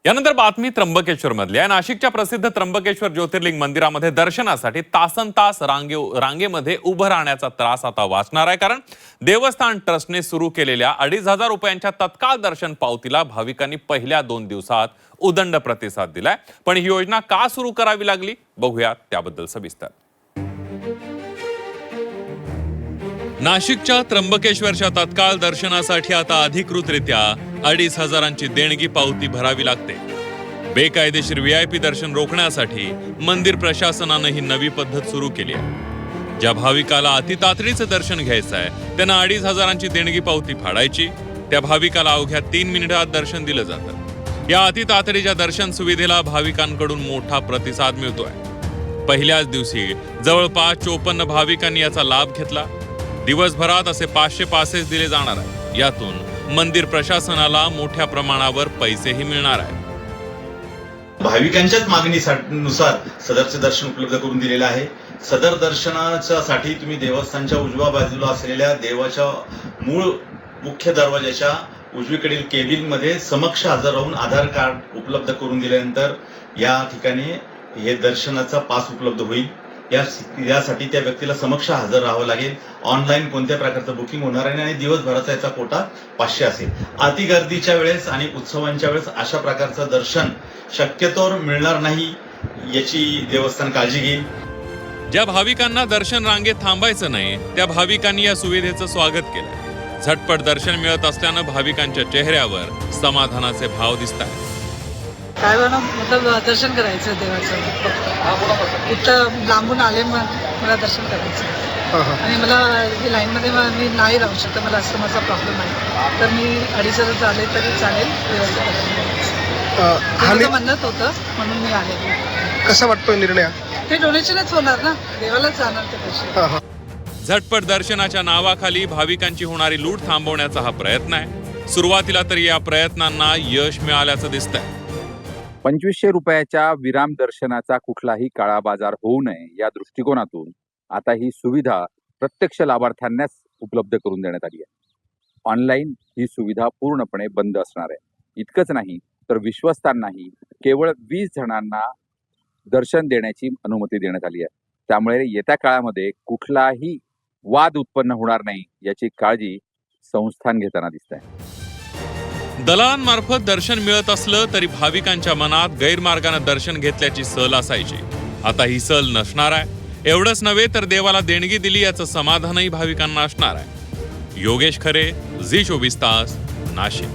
यानंतर बातमी त्र्यंबकेश्वर मधली आहे। नाशिकच्या प्रसिद्ध त्र्यंबकेश्वर ज्योतिर्लिंग मंदिरामध्ये दर्शनासाठी तासनतास रांगेमध्ये उभं राहण्याचा त्रास आता वाचणार आहे, कारण देवस्थान ट्रस्टने सुरू केलेल्या 2,500 रुपयांच्या तत्काळ दर्शन पावतीला भाविकांनी पहिल्या 2 दिवसात उदंड प्रतिसाद दिलाय। पण ही योजना का सुरू करावी लागली, बघूया त्याबद्दल सविस्तर। नाशिकच्या त्र्यंबकेश्वरच्या तत्काळ दर्शनासाठी आता अधिकृतरित्या 2,500ची देणगी पावती भरावी लागते। बेकायदेशीर VIP दर्शन रोखण्यासाठी मंदिर प्रशासनाने ही नवी पद्धत सुरू केली आहे। ज्या भाविकाला अतितातडीचं दर्शन घ्यायचं आहे त्यांना 2,500ची देणगी पावती फाडायची। त्या भाविकाला अवघ्या 3 मिनिटात दर्शन दिलं जातं। या अतितातडीच्या दर्शन सुविधेला भाविकांकडून मोठा प्रतिसाद मिळतोय। पहिल्याच दिवशी जवळपास 54 भाविकांनी याचा लाभ घेतला। दिवसभरात असे 500 पासेस दिले जाणार आहेत। यातून मंदिर प्रशासनाला मोठ्या प्रमाणावर पैसेही मिळणार आहेत। भाविकांच्याच मागणीनुसार सदरचे दर्शन उपलब्ध करून दिलेले आहे। सदर दर्शनासाठी तुम्ही देवस्थानच्या उजव्या बाजूला असलेल्या देवाच्या मूळ मुख्य दरवाजाच्या उजवीकडील केबिन मध्ये समक्ष हजर राहून आधार कार्ड उपलब्ध करून दिल्यानंतर या ठिकाणी हे दर्शनाचा पास उपलब्ध होईल। यासाठी त्या व्यक्तीला समक्ष हजर राहावं लागेल। ऑनलाईन कोणत्या प्रकारचं बुकिंग होणार आहे आणि दिवसभराचा याचा कोटा 500 असेल। अति गर्दीच्या वेळेस आणि उत्सवांच्या वेळेस अशा प्रकारचं दर्शन शक्यतोवर मिळणार नाही, याची देवस्थान काळजी घेईल। ज्या भाविकांना दर्शन रांगेत थांबायचं नाही त्या भाविकांनी या सुविधेचं स्वागत केलं। झटपट दर्शन मिळत असल्यानं भाविकांच्या चेहऱ्यावर समाधानाचे भाव दिसतात। काय बरं मतलब दर्शन करायचं देवाचं, इथं लांबून आले मला दर्शन करायचं आणि मला लाईनमध्ये मी नाही राहू शकत, मला असं माझा प्रॉब्लेम आहे, तर मी 2,500 आले तरी चालेल देवाचं दर्शन करायचं। माझं म्हणत होतं म्हणून मी आले। कसा वाटतोय निर्णय? ते डोनेशनच होणार ना, देवालाच जाणार ते पैसे। झटपट दर्शनाच्या नावाखाली भाविकांची होणारी लूट थांबवण्याचा हा प्रयत्न आहे। सुरुवातीला तरी या प्रयत्नांना यश मिळाल्याचं दिसतंय। 2,500 रुपयाच्या विराम दर्शनाचा कुठलाही काळा बाजार होऊ नये या दृष्टिकोनातून आता ही सुविधा प्रत्यक्ष लाभार्थ्यांनाच उपलब्ध करून देण्यात आली आहे। ऑनलाईन ही सुविधा पूर्णपणे बंद असणार आहे। इतकंच नाही तर विश्वस्तांनाही केवळ 20 जणांना दर्शन देण्याची अनुमती देण्यात आली आहे। त्यामुळे येत्या काळामध्ये कुठलाही वाद उत्पन्न होणार नाही याची काळजी संस्थान घेताना दिसत आहे। दलालांमार्फत दर्शन मिळत असलं तरी भाविकांच्या मनात गैरमार्गाने दर्शन घेतल्याची सल असायची। आता ही सल नसणार आहे। एवढंच नव्हे तर देवाला देणगी दिली याचं समाधानही भाविकांना असणार आहे। योगेश खरे, झी 24 तास, नाशिक।